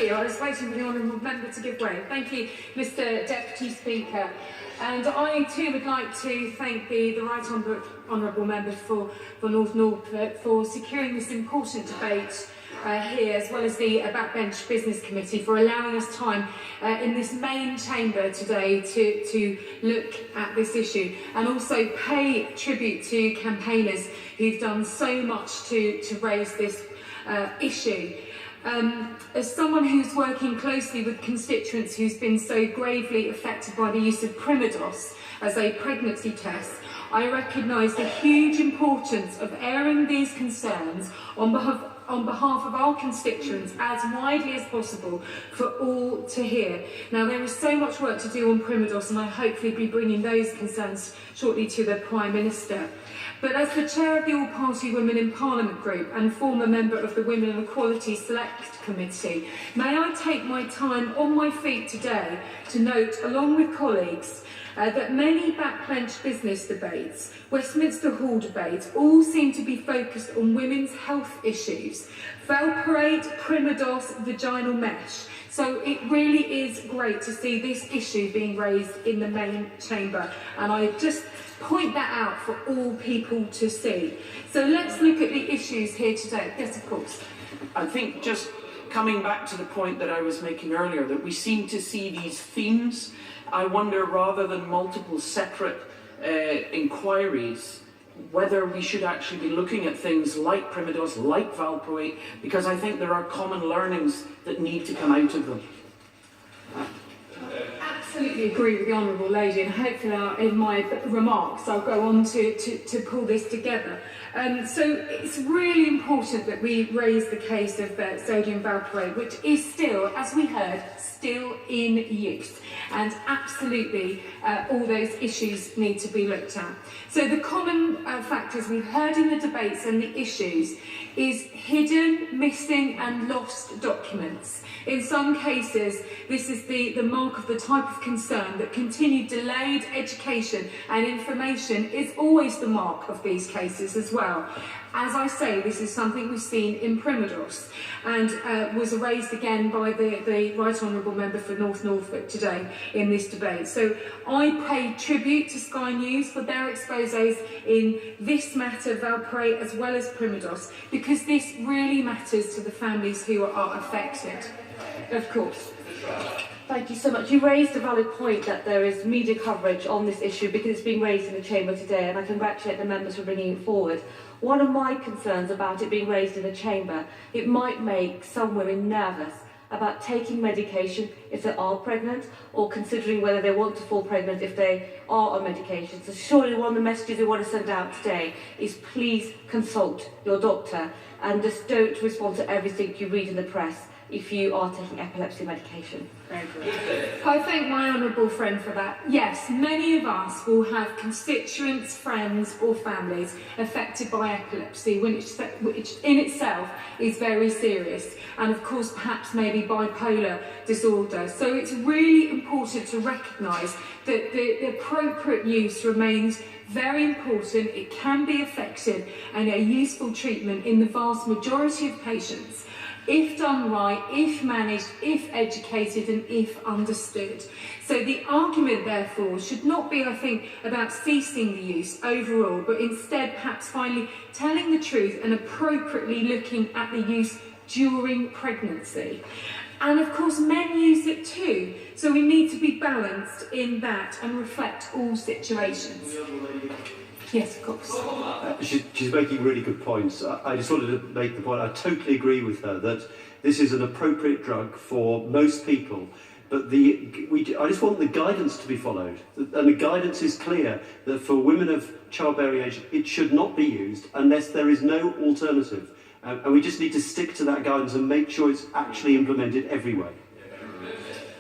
you. I was waiting for the honourable member to give way. Thank you, Mr Deputy Speaker. And I too would like to thank the Right Honourable Member for North Norfolk for securing this important debate here, as well as the Backbench Business Committee for allowing us time in this main chamber today to look at this issue, and also pay tribute to campaigners who've done so much to raise this issue. As someone who's working closely with constituents who's been so gravely affected by the use of Primodos as a pregnancy test, I recognise the huge importance of airing these concerns on behalf of our constituents as widely as possible for all to hear. Now, there is so much work to do on Primodos, and I hopefully be bringing those concerns shortly to the Prime Minister. But as the chair of the All-Party Women in Parliament group and former member of the Women and Equality Select Committee, may I take my time on my feet today to note, along with colleagues, that many backbench business debates, Westminster Hall debates, all seem to be focused on women's health issues. Valparate, Primodos, vaginal mesh. So it really is great to see this issue being raised in the main chamber, and I just point that out for all people to see. So let's look at the issues here today. Yes, of course. I think just coming back to the point that I was making earlier, that we seem to see these themes. I wonder, rather than multiple separate inquiries, whether we should actually be looking at things like Primodos, like Valproate, because I think there are common learnings that need to come out of them. Absolutely agree with the Honourable Lady, and hopefully in my remarks I'll go on to pull this together. So it's really important that we raise the case of sodium valproate, which is still, as we heard, still in use. And absolutely all those issues need to be looked at. So the common factors we've heard in the debates and the issues is hidden, missing and lost documents. In some cases, this is the mark of the type of concern that continued delayed education and information is always the mark of these cases as well. As I say, this is something we've seen in Primodos and was raised again by the Right Honourable Member for North Norfolk today in this debate. So I pay tribute to Sky News for their exposés in this matter, Valparate, as well as Primodos, because this really matters to the families who are affected. Of course. Thank you so much. You raised a valid point that there is media coverage on this issue because it's being raised in the Chamber today, and I congratulate the members for bringing it forward. One of my concerns about it being raised in the Chamber, it might make some women nervous about taking medication if they are pregnant, or considering whether they want to fall pregnant if they are on medication. So surely one of the messages we want to send out today is please consult your doctor and just don't respond to everything you read in the press if you are taking epilepsy medication. Very good. I thank my honourable friend for that. Yes, many of us will have constituents, friends or families affected by epilepsy, which in itself is very serious, and of course perhaps maybe bipolar disorder. So it's really important to recognise that the appropriate use remains very important. It can be effective and a useful treatment in the vast majority of patients, if done right, if managed, if educated and if understood. So the argument therefore should not be, I think, about ceasing the use overall, but instead perhaps finally telling the truth and appropriately looking at the use during pregnancy. And of course men use it too, so we need to be balanced in that and reflect all situations. Yes, of course. She's making really good points. I just wanted to make the point, I totally agree with her that this is an appropriate drug for most people, but I just want the guidance to be followed. And the guidance is clear that for women of childbearing age, it should not be used unless there is no alternative. And we just need to stick to that guidance and make sure it's actually implemented everywhere.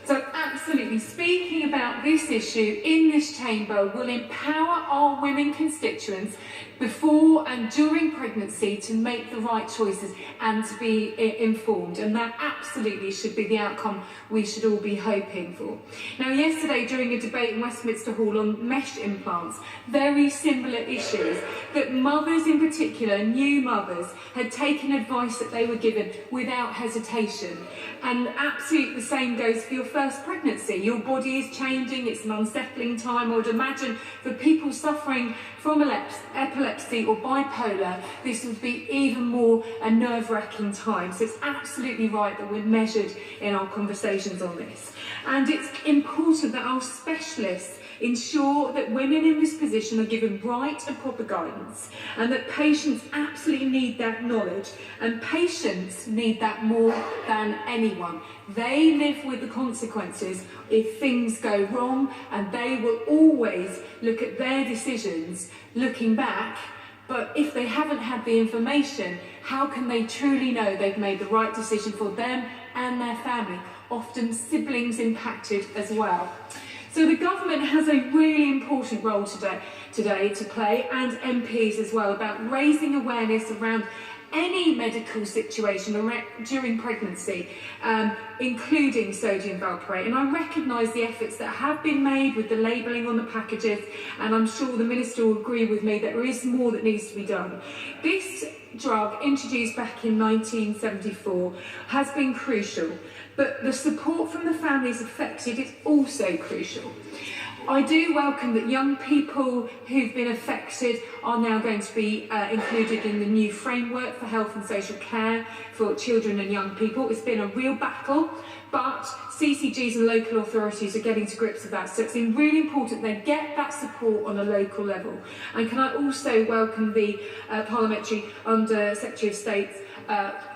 So absolutely, speaking about this issue in this chamber will empower our women constituents, before and during pregnancy to make the right choices and to be informed, and that absolutely should be the outcome we should all be hoping for. Now, yesterday during a debate in Westminster Hall on mesh implants, very similar issues, that mothers in particular, new mothers, had taken advice that they were given without hesitation. And absolutely the same goes for your first pregnancy. Your body is changing, it's an unsettling time. I would imagine for people suffering from epilepsy or bipolar, this would be even more a nerve-wracking time. So it's absolutely right that we're measured in our conversations on this. And it's important that our specialists ensure that women in this position are given right and proper guidance, and that patients absolutely need that knowledge, and patients need that more than anyone. They live with the consequences if things go wrong, and they will always look at their decisions looking back. But if they haven't had the information, how can they truly know they've made the right decision for them and their family? Often siblings impacted as well. So the government has a really important role today to play, and MPs as well, about raising awareness around any medical situation during pregnancy, including sodium valproate. And I recognise the efforts that have been made with the labelling on the packages, and I'm sure the Minister will agree with me that there is more that needs to be done. This drug, introduced back in 1974, has been crucial, but the support from the families affected is also crucial. I do welcome that young people who've been affected are now going to be included in the new framework for health and social care for children and young people. It's been a real battle, but CCGs and local authorities are getting to grips with that. So it's really important they get that support on a local level. And can I also welcome the Parliamentary Under Secretary of State's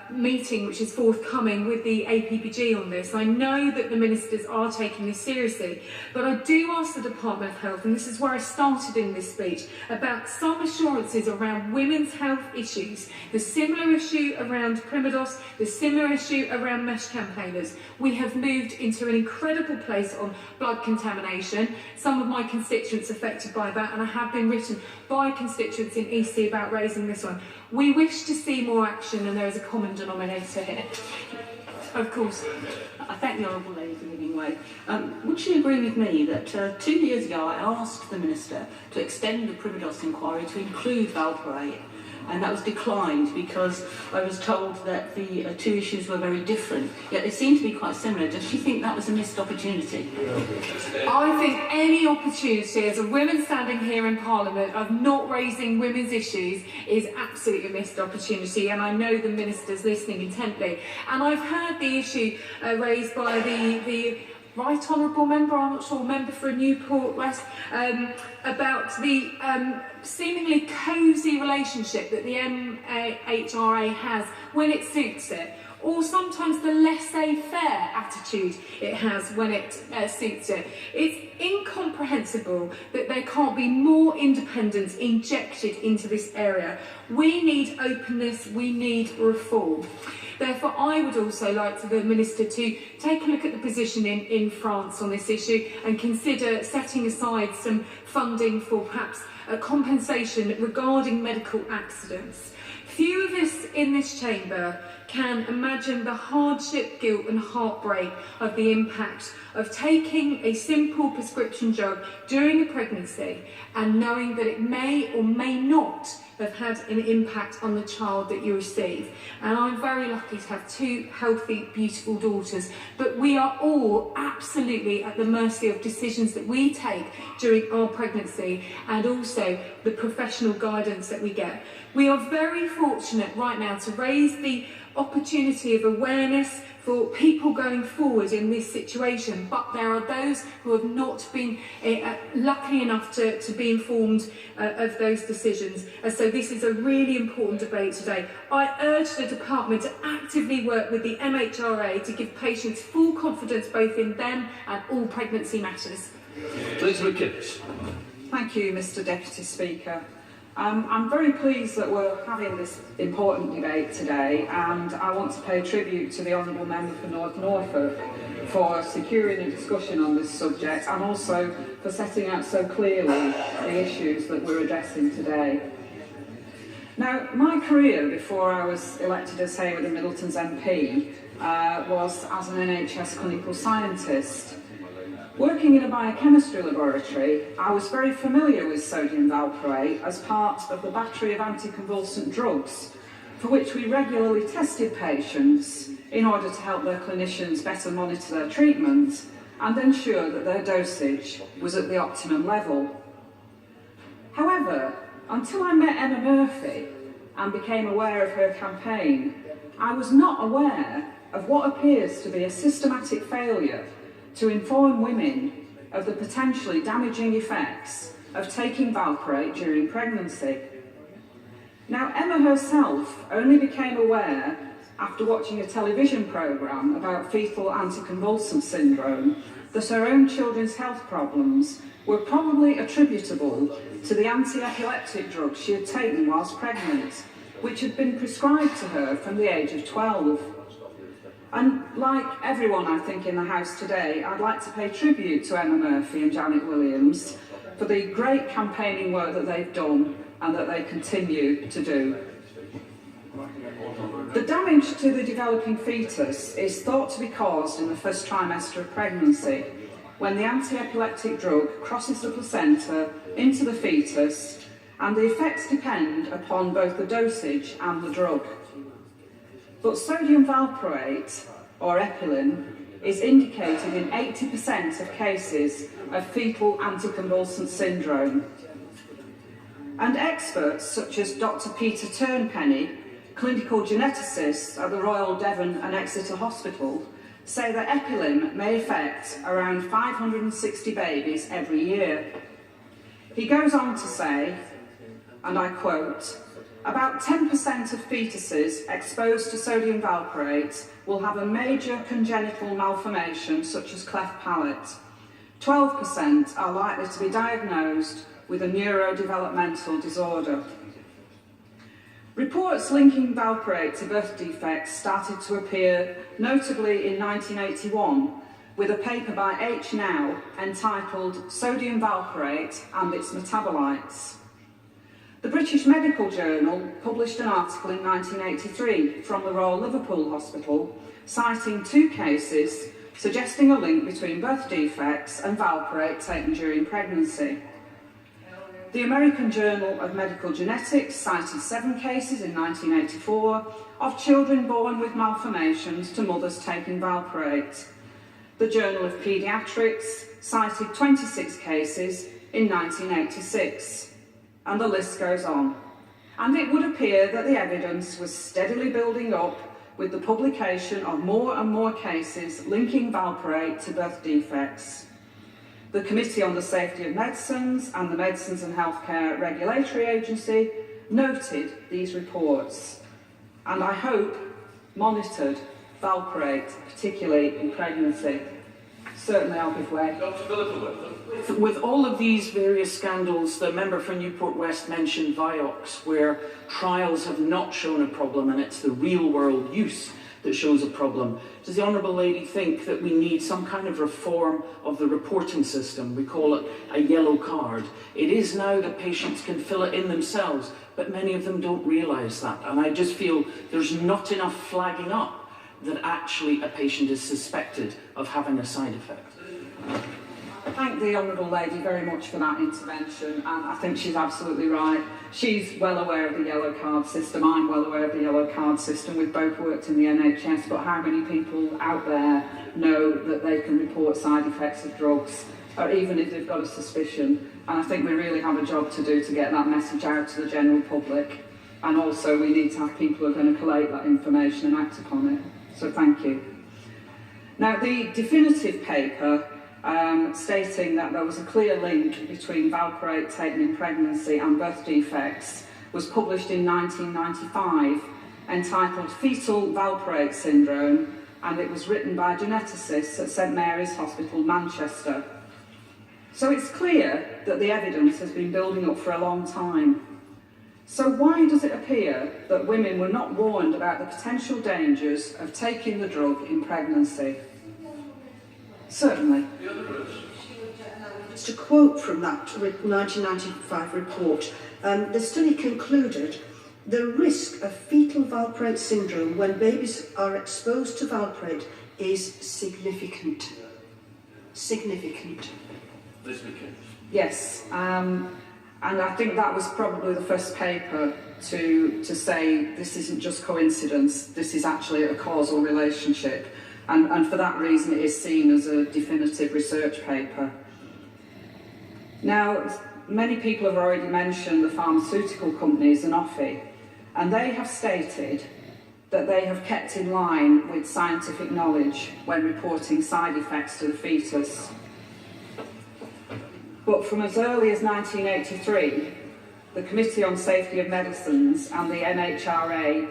meeting which is forthcoming with the APPG on this. I know that the ministers are taking this seriously, but I do ask the Department of Health, and this is where I started in this speech, about some assurances around women's health issues. The similar issue around Primodos, the similar issue around mesh campaigners. We have moved into an incredible place on blood contamination. Some of my constituents affected by that, and I have been written by constituents in EC about raising this one. We wish to see more action, and there is a common denominator here. Of course. I thank the Honourable Lady for giving way. Would she agree with me that 2 years ago I asked the Minister to extend the Primodos inquiry to include valproate, and that was declined because I was told that the two issues were very different, yet they seem to be quite similar. Does she think that was a missed opportunity? I think any opportunity as a woman standing here in Parliament of not raising women's issues is absolutely a missed opportunity, and I know the Minister's listening intently. And I've heard the issue raised by the Right Honourable Member, I'm not sure, Member for Newport West, about the seemingly cosy relationship that the MHRA has when it suits it, or sometimes the laissez-faire attitude it has when it suits it. It's incomprehensible that there can't be more independence injected into this area. We need openness, we need reform. Therefore, I would also like for the Minister to take a look at the position in France on this issue and consider setting aside some funding for perhaps a compensation regarding medical accidents. Few of us in this chamber can imagine the hardship, guilt and heartbreak of the impact of taking a simple prescription drug during a pregnancy and knowing that it may or may not have had an impact on the child that you receive. And I'm very lucky to have two healthy, beautiful daughters, but we are all absolutely at the mercy of decisions that we take during our pregnancy and also the professional guidance that we get. We are very fortunate right now to raise the opportunity of awareness for people going forward in this situation, but there are those who have not been lucky enough to be informed of those decisions. And so this is a really important debate today. I urge the department to actively work with the MHRA to give patients full confidence both in them and all pregnancy matters. Liz McInnes. Thank you, Mr Deputy Speaker. I'm very pleased that we're having this important debate today, and I want to pay tribute to the Honourable Member for North Norfolk for securing a discussion on this subject and also for setting out so clearly the issues that we're addressing today. Now, my career before I was elected as Hayward and Middleton's MP was as an NHS clinical scientist. Working in a biochemistry laboratory, I was very familiar with sodium valproate as part of the battery of anticonvulsant drugs for which we regularly tested patients in order to help their clinicians better monitor their treatment and ensure that their dosage was at the optimum level. However, until I met Emma Murphy and became aware of her campaign, I was not aware of what appears to be a systematic failure to inform women of the potentially damaging effects of taking valproate during pregnancy. Now, Emma herself only became aware after watching a television programme about fetal anticonvulsant syndrome that her own children's health problems were probably attributable to the anti-epileptic drugs she had taken whilst pregnant, which had been prescribed to her from the age of 12. And like everyone, I think, in the House today, I'd like to pay tribute to Emma Murphy and Janet Williams for the great campaigning work that they've done and that they continue to do. The damage to the developing fetus is thought to be caused in the first trimester of pregnancy, when the anti-epileptic drug crosses the placenta into the fetus, and the effects depend upon both the dosage and the drug. But sodium valproate, or Epilin, is indicated in 80% of cases of fetal anticonvulsant syndrome. And experts such as Dr. Peter Turnpenny, clinical geneticist at the Royal Devon and Exeter Hospital, say that Epilin may affect around 560 babies every year. He goes on to say, and I quote, "About 10% of fetuses exposed to sodium valproate will have a major congenital malformation such as cleft palate. 12% are likely to be diagnosed with a neurodevelopmental disorder." Reports linking valproate to birth defects started to appear notably in 1981 with a paper by H. Now entitled "Sodium Valproate and its Metabolites." The British Medical Journal published an article in 1983 from the Royal Liverpool Hospital citing 2 cases suggesting a link between birth defects and valproate taken during pregnancy. The American Journal of Medical Genetics cited 7 cases in 1984 of children born with malformations to mothers taking valproate. The Journal of Pediatrics cited 26 cases in 1986. And the list goes on. And it would appear that the evidence was steadily building up with the publication of more and more cases linking valproate to birth defects. The Committee on the Safety of Medicines and the Medicines and Healthcare Regulatory Agency noted these reports, and I hope monitored valproate, particularly in pregnancy. Certainly I'll give way. Dr. Philippa. With all of these various scandals, the member for Newport West mentioned Vioxx, where trials have not shown a problem and it's the real world use that shows a problem. Does the Honourable Lady think that we need some kind of reform of the reporting system? We call it a yellow card. It is now that patients can fill it in themselves, but many of them don't realise that. And I just feel there's not enough flagging up that actually a patient is suspected of having a side effect. I thank the Honourable Lady very much for that intervention, and I think she's absolutely right. She's well aware of the yellow card system, I'm well aware of the yellow card system, we've both worked in the NHS, but how many people out there know that they can report side effects of drugs, or even if they've got a suspicion? And I think we really have a job to do to get that message out to the general public, and also we need to have people who are going to collate that information and act upon it. So thank you. Now, the definitive paper stating that there was a clear link between valproate taken in pregnancy and birth defects was published in 1995, entitled Fetal Valproate Syndrome, and it was written by geneticists at St Mary's Hospital, Manchester. So it's clear that the evidence has been building up for a long time. So why does it appear that women were not warned about the potential dangers of taking the drug in pregnancy? Certainly. Just a quote from that 1995 report. The study concluded The risk of fetal valproate syndrome when babies are exposed to valproate is significant. Significant. Yes, and I think that was probably the first paper to say this isn't just coincidence, this is actually a causal relationship, and for that reason it is seen as a definitive research paper. Now, many people have already mentioned the pharmaceutical company Sanofi, and they have stated that they have kept in line with scientific knowledge when reporting side effects to the fetus. But from as early as 1983, the Committee on Safety of Medicines and the MHRA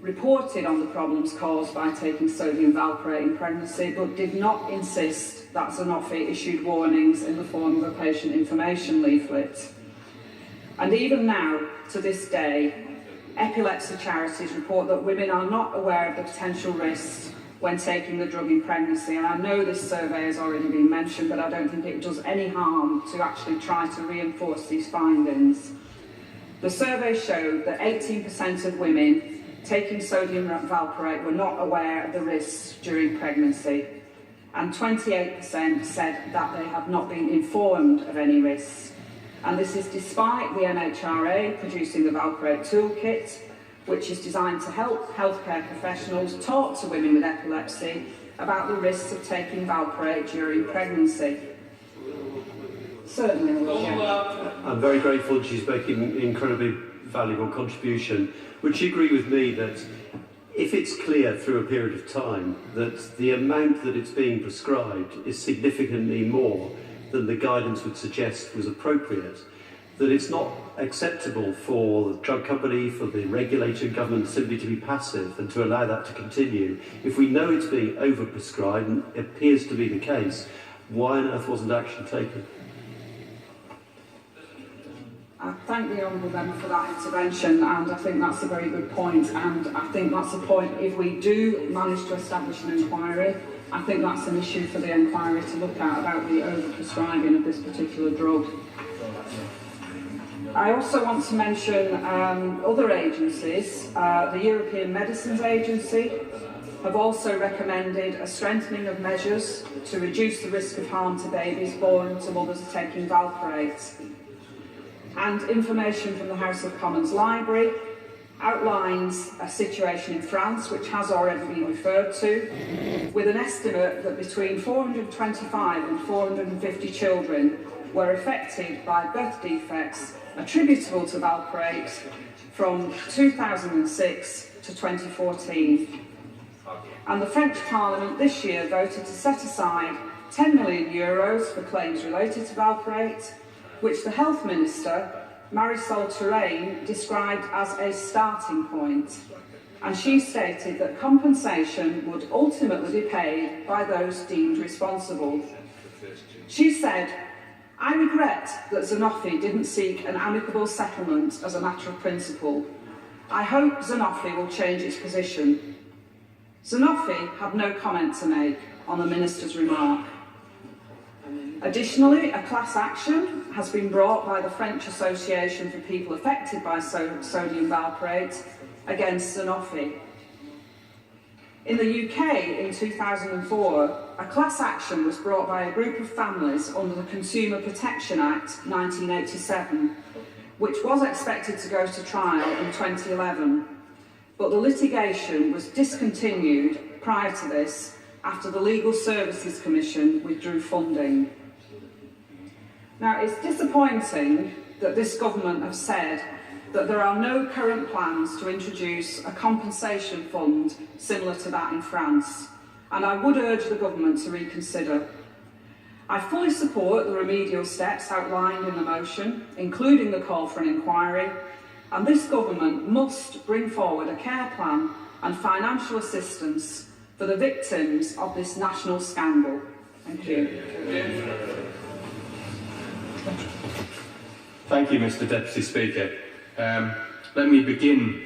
reported on the problems caused by taking sodium valproate in pregnancy, but did not insist that Sanofi issued warnings in the form of a patient information leaflet. And even now, to this day, epilepsy charities report that women are not aware of the potential risks when taking the drug in pregnancy. And I know this survey has already been mentioned, but I don't think it does any harm to actually try to reinforce these findings. The survey showed that 18% of women taking sodium valproate were not aware of the risks during pregnancy, and 28% said that they have not been informed of any risks. And this is despite the MHRA producing the Valproate Toolkit, which is designed to help healthcare professionals talk to women with epilepsy about the risks of taking valproate during pregnancy. Certainly. Yeah. I'm very grateful she's making an incredibly valuable contribution. Would you agree with me that if it's clear through a period of time that the amount that it's being prescribed is significantly more than the guidance would suggest was appropriate, that it's not acceptable for the drug company, for the regulator and government simply to be passive and to allow that to continue? If we know it's being overprescribed, and it appears to be the case, why on earth wasn't action taken? I thank the Honourable Member for that intervention, and I think that's a very good point, and I think that's a point, if we do manage to establish an inquiry, I think that's an issue for the inquiry to look at about the overprescribing of this particular drug. I also want to mention other agencies. The European Medicines Agency have also recommended a strengthening of measures to reduce the risk of harm to babies born to mothers taking valproate. And information from the House of Commons Library outlines a situation in France, which has already been referred to, with an estimate that between 425 and 450 children were affected by birth defects attributable to valproate from 2006 to 2014. And the French Parliament this year voted to set aside €10 million for claims related to valproate, which the Health Minister, Marisol Touraine, described as a starting point. And she stated that compensation would ultimately be paid by those deemed responsible. She said, "I regret that Sanofi didn't seek an amicable settlement as a matter of principle. I hope Sanofi will change its position." Sanofi had no comment to make on the Minister's remark. Additionally, a class action has been brought by the French Association for People Affected by Sodium Valproate against Sanofi. In the UK in 2004, a class action was brought by a group of families under the Consumer Protection Act 1987, which was expected to go to trial in 2011, but the litigation was discontinued prior to this after the Legal Services Commission withdrew funding. Now, it's disappointing that this government have said that there are no current plans to introduce a compensation fund similar to that in France, and I would urge the government to reconsider. I fully support the remedial steps outlined in the motion, including the call for an inquiry, and this government must bring forward a care plan and financial assistance for the victims of this national scandal. Thank you. Thank you, Mr. Deputy Speaker. Let me begin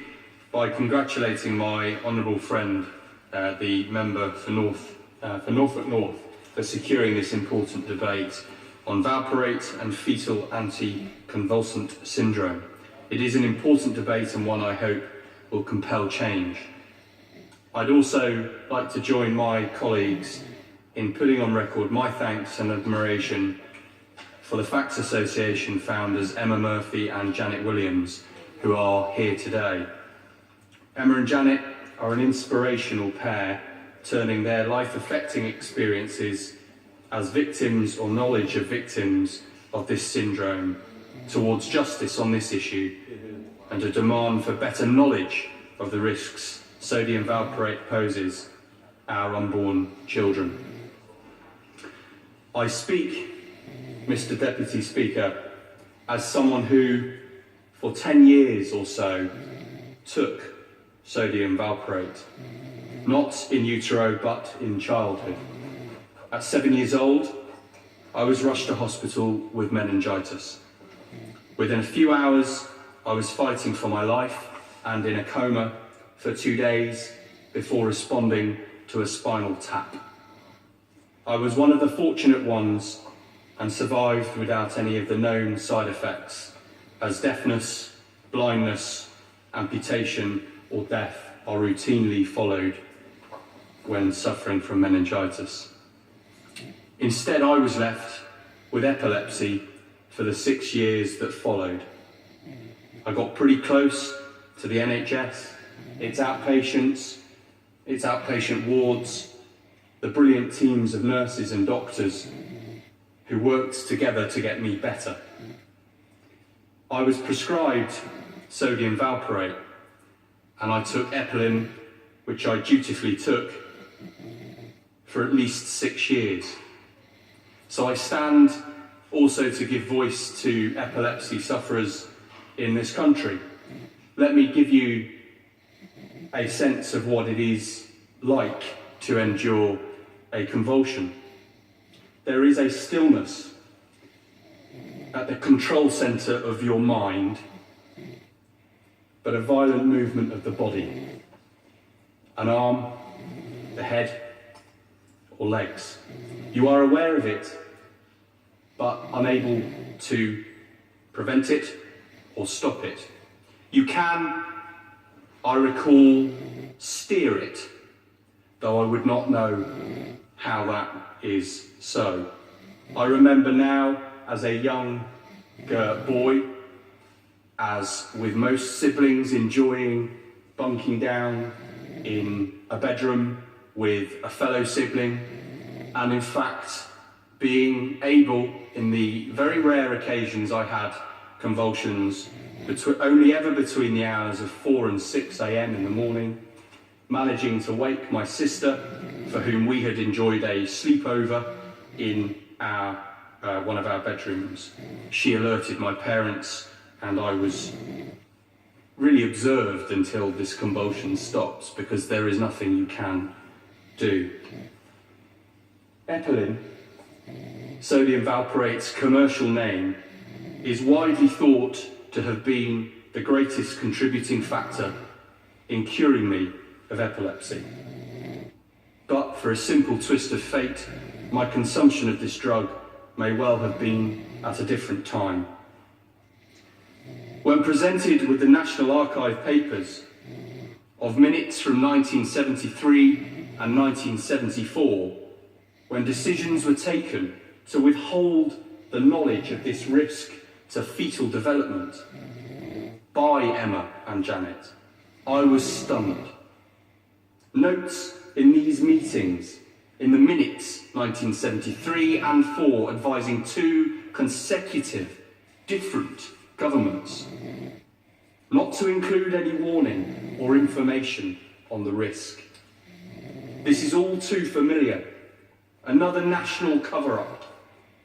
by congratulating my honourable friend, the member for Norfolk North, for securing this important debate on valproate and fetal anticonvulsant syndrome. it is an important debate and one I hope will compel change. I'd also like to join my colleagues in putting on record my thanks and admiration for the Facts Association founders Emma Murphy and Janet Williams, who are here today. Emma and Janet are an inspirational pair, turning their life-affecting experiences as victims or knowledge of victims of this syndrome towards justice on this issue and a demand for better knowledge of the risks sodium valproate poses our unborn children. I speak, Mr. Deputy Speaker, as someone who, for 10 years or so, took sodium valproate, not in utero but in childhood. At 7 years old, I was rushed to hospital with meningitis. Within a few hours, I was fighting for my life and in a coma for 2 days before responding to a spinal tap. I was one of the fortunate ones and survived without any of the known side effects, as deafness, blindness, amputation or death are routinely followed when suffering from meningitis. Instead, I was left with epilepsy for the 6 years that followed. I got pretty close to the NHS, its outpatients, its outpatient wards, the brilliant teams of nurses and doctors who worked together to get me better. I was prescribed sodium valproate and I took Epilin, which I dutifully took for at least 6 years. So I stand also to give voice to epilepsy sufferers in this country. Let me give you a sense of what it is like to endure a convulsion. There is a stillness at the control centre of your mind, but a violent movement of the body. An arm, the head, or legs. You are aware of it, but unable to prevent it or stop it. You can, I recall, steer it, though I would not know how that is so. I remember now, as a young boy, as with most siblings, enjoying bunking down in a bedroom with a fellow sibling, and in fact being able, in the very rare occasions I had convulsions, only ever between the hours of 4 and 6 a.m. in the morning, managing to wake my sister, for whom we had enjoyed a sleepover in one of our bedrooms. She alerted my parents, and I was really observed until this convulsion stops, because there is nothing you can do. Epilin, sodium valproate's commercial name, is widely thought to have been the greatest contributing factor in curing me of epilepsy. But for a simple twist of fate, my consumption of this drug may well have been at a different time. When presented with the National Archive papers of minutes from 1973 and 1974, when decisions were taken to withhold the knowledge of this risk to fetal development by Emma and Janet, I was stunned. Notes in these meetings, in the minutes 1973 and 4, advising 2 consecutive different governments not to include any warning or information on the risk. This is all too familiar. Another national cover-up,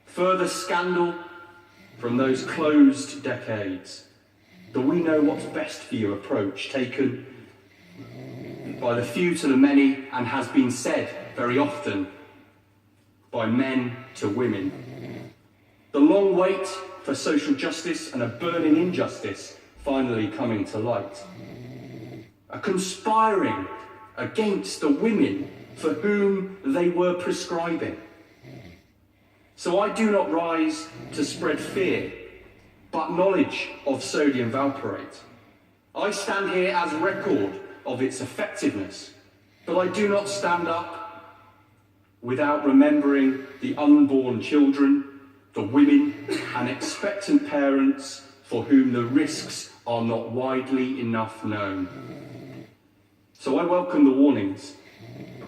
further scandal from those closed decades. The we know what's best for you approach taken by the few to the many, and has been said very often by men to women. The long wait for social justice and a burning injustice finally coming to light. A conspiring against the women for whom they were prescribing. So I do not rise to spread fear, but knowledge of sodium valproate. I stand here as record of its effectiveness, but I do not stand up without remembering the unborn children, the women and expectant parents for whom the risks are not widely enough known. So I welcome the warnings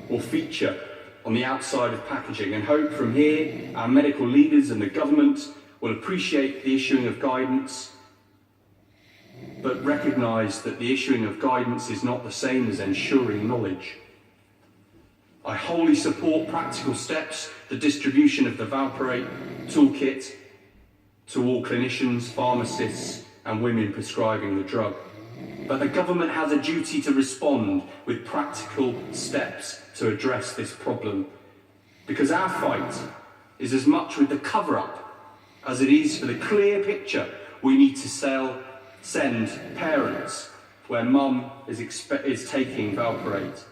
will feature on the outside of packaging and hope from here our medical leaders and the government will appreciate the issuing of guidance, but recognise that the issuing of guidance is not the same as ensuring knowledge. I wholly support practical steps, the distribution of the valproate toolkit to all clinicians, pharmacists and women prescribing the drug. But the government has a duty to respond with practical steps to address this problem, because our fight is as much with the cover-up as it is for the clear picture we need to send parents where mum is taking valproate.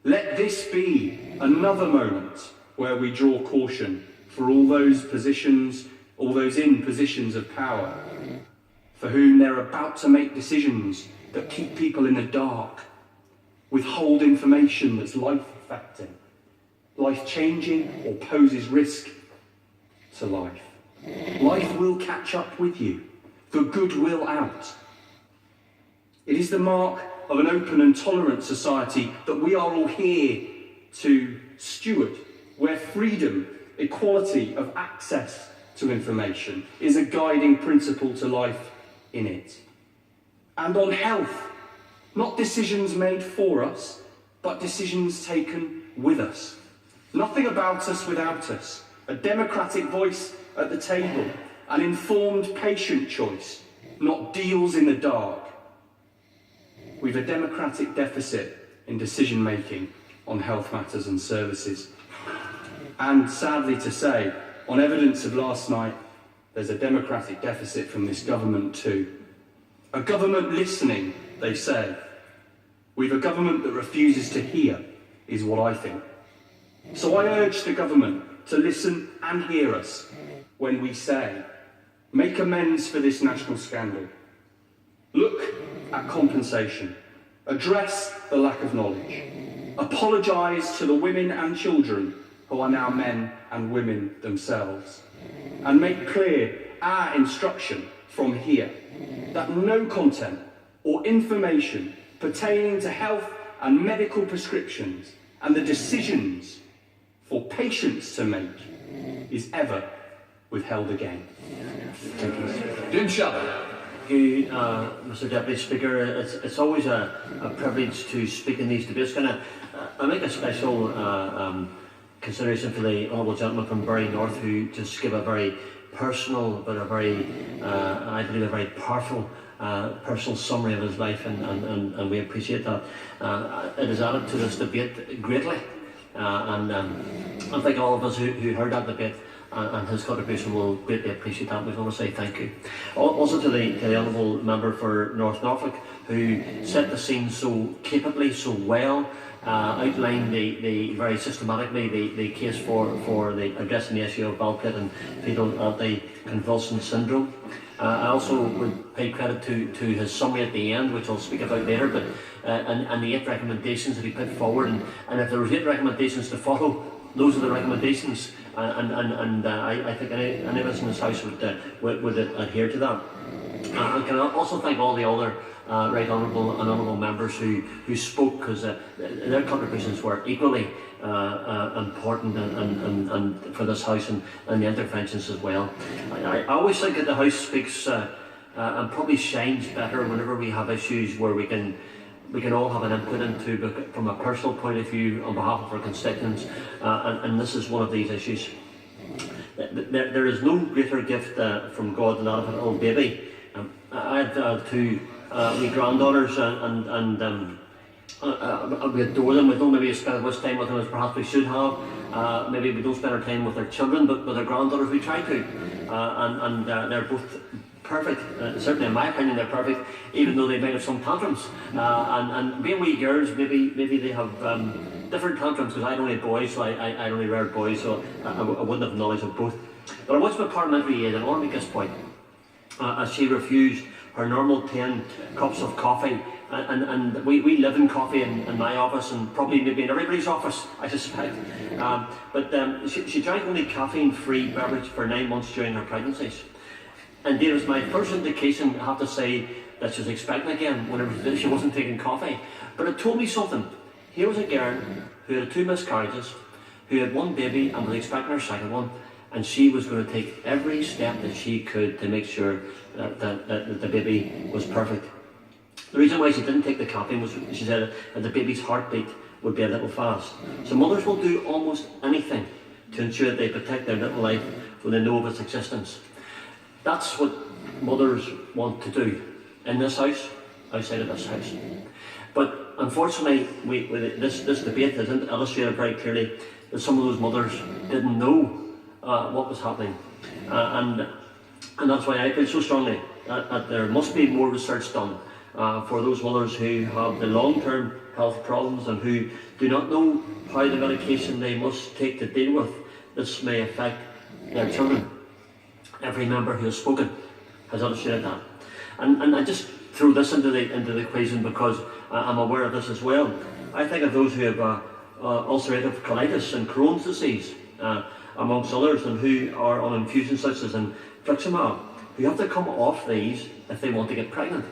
Let this be another moment where we draw caution for all those in positions of power, for whom they're about to make decisions that keep people in the dark, withhold information that's life-affecting, life-changing, or poses risk to life. Life will catch up with you. The good will out. It is the mark of an open and tolerant society that we are all here to steward, where freedom, equality of access to information is a guiding principle to life in it. And on health, not decisions made for us, but decisions taken with us. Nothing about us without us. A democratic voice at the table, an informed patient choice, not deals in the dark. We've a democratic deficit in decision making on health matters and services. And sadly to say, on evidence of last night, there's a democratic deficit from this government too. A government listening, they say. We've a government that refuses to hear, is what I think. So I urge the government to listen and hear us when we say, make amends for this national scandal. Look at compensation. Address the lack of knowledge. Apologise to the women and children who are now men and women themselves. And make clear our instruction from here that no content or information pertaining to health and medical prescriptions and the decisions for patients to make is ever withheld again. Thank you. Jim Shelby. Thank you, Mr Deputy Speaker. It's always a privilege to speak in these debates. I make a special consideration for the honourable gentleman from Bury North, who just gave a very personal but a very, I believe, a very powerful personal summary of his life, and we appreciate that. It has added to this debate greatly, and I think all of us who heard that debate and his contribution will greatly appreciate that. We want to say thank you. Also to the honourable member for North Norfolk, who set the scene so capably, so well, outlined the very systematically the case for the addressing the issue of valproate and fetal anticonvulsant syndrome. I also would pay credit to his summary at the end, which I'll speak about later, but and the 8 recommendations that he put forward, and if there were 8 recommendations to follow, those are the recommendations, and I think any of us in this House would adhere to that. And can I also thank all the other right honourable and honourable members who spoke, because their contributions were equally important and for this House and the interventions as well. I always think that the House speaks and probably shines better whenever we have issues where we can all have an input into, from a personal point of view, on behalf of our constituents, and this is one of these issues. There is no greater gift from God than that of an old baby. I had 2 wee granddaughters, and we adore them. We don't maybe spend as much time with them as perhaps we should have. Maybe we don't spend our time with our children, but with our granddaughters we try to. And they're both perfect. Certainly in my opinion they're perfect, even though they might have some tantrums. And being wee girls, maybe they have different tantrums, because I don't have boys, so I only reared boys, so I wouldn't have knowledge of both. But I watched my parliamentary aid, and I want to make this point. as she refused her normal 10 cups of coffee. And we live in coffee in my office, and probably maybe in everybody's office, I suspect. But she drank only caffeine-free beverage for 9 months during her pregnancies. And it was my first indication, I have to say, that she was expecting again whenever she wasn't taking coffee. But it told me something. Here was a girl who had 2 miscarriages, who had 1 baby and was expecting her second one, and she was going to take every step that she could to make sure that the baby was perfect. The reason why she didn't take the caffeine was she said that the baby's heartbeat would be a little fast. So mothers will do almost anything to ensure that they protect their little life when they know of its existence. That's what mothers want to do in this house, outside of this house. But unfortunately, this debate has illustrated very clearly that some of those mothers didn't know what was happening. And that's why I feel so strongly that there must be more research done for those mothers who have the long-term health problems and who do not know how the medication they must take to deal with this may affect their children. Every member who has spoken has illustrated that. And I just throw this into the equation because I'm aware of this as well. I think of those who have ulcerative colitis and Crohn's disease, amongst others, and who are on infusions such as infliximab, who have to come off these if they want to get pregnant.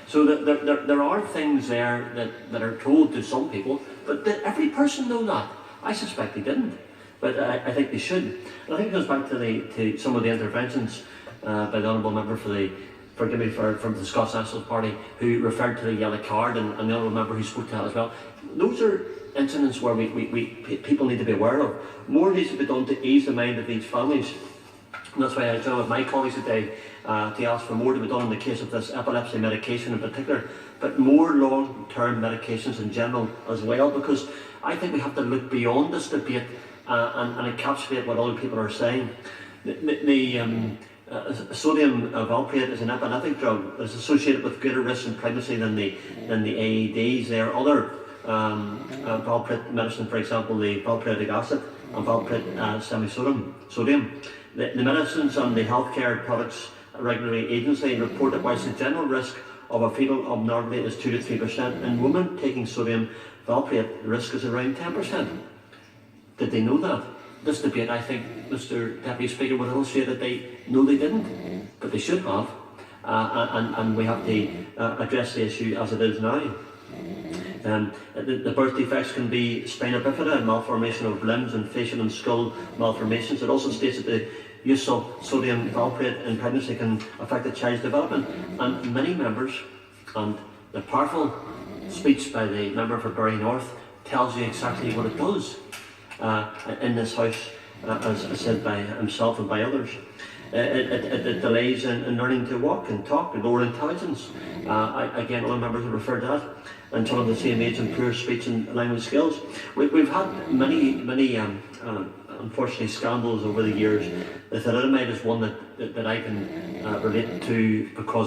So there are things there that are told to some people, but did every person know that? I suspect they didn't, but I think they should. And I think it goes back to some of the interventions by the Honourable Member from the Scots National Party, who referred to the yellow card, and the Honourable Member who spoke to that as well. Those are incidents where people need to be aware of. More needs to be done to ease the mind of these families. And that's why I joined with my colleagues today to ask for more to be done in the case of this epilepsy medication in particular, but more long-term medications in general as well, because I think we have to look beyond this debate and encapsulate what other people are saying. Sodium valproate is an epileptic drug that is associated with greater risk in pregnancy than the AEDs. There are other valproate medicine, for example, the valproic acid and valproate sodium. The Medicines and the Healthcare Products Regulatory Agency report that whilst the general risk of a fetal abnormality is 2 to 3%, in women taking sodium valproate, the risk is around 10%. Did they know that? This debate, I think, Mr. Deputy Speaker, would illustrate that they know they didn't, but they should have, and we have to address the issue as it is now. The birth defects can be spina bifida, malformation of limbs, and facial and skull malformations. It also states that the use of sodium valproate in pregnancy can affect the child's development. And many members, and the powerful speech by the member for Bury North tells you exactly what it does in this house, as said by himself and by others. It delays in learning to walk and talk, and lower intelligence. Again, other members have referred to that. And children of the same age and poor speech and language skills. We've had many unfortunately scandals over the years. The thalidomide is one that I can relate to because